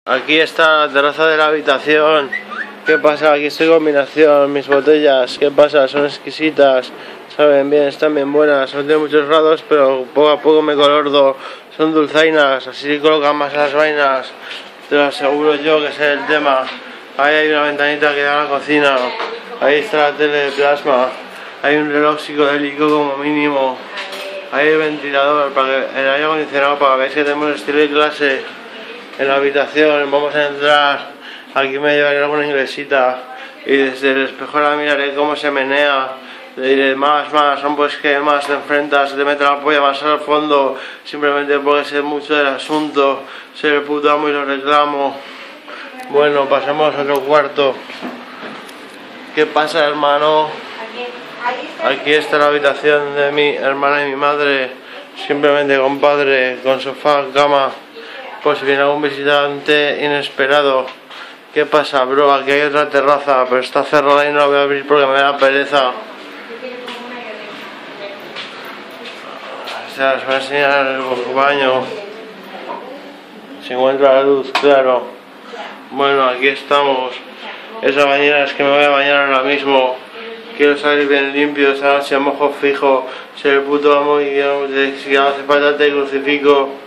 Aquí está la terraza de la habitación. ¿Qué pasa? Aquí estoy combinación, mis botellas. ¿Qué pasa? Son exquisitas, saben bien, están bien buenas. No tienen muchos grados, pero poco a poco me colordo. Son dulzainas, así colocan más las vainas. Te lo aseguro yo que sé el tema. Ahí hay una ventanita que da a la cocina. Ahí está la tele de plasma. Hay un reloj psicodélico como mínimo. Hay el ventilador, para que, el aire acondicionado, para que veáis que tenemos estilo de clase. En la habitación vamos a entrar, aquí me llevaré alguna inglesita y desde el espejo la miraré cómo se menea, le diré más, pues que más te enfrentas, se te mete la polla más al fondo, simplemente porque sé mucho del asunto, sé el puto amo y lo reclamo. Bueno, pasamos a otro cuarto. ¿Qué pasa, hermano? Aquí está la habitación de mi hermana y mi madre, simplemente compadre, con sofá, cama. Pues si viene algún visitante inesperado. ¿Qué pasa, bro? Aquí hay otra terraza, pero está cerrada y no la voy a abrir porque me da pereza. O sea, os voy a enseñar el baño. Si encuentra la luz, claro. Bueno, aquí estamos. Esa bañera es que me voy a bañar ahora mismo. Quiero salir bien limpio, esta noche mojo fijo. Ser el puto amo y si hace falta te crucifico.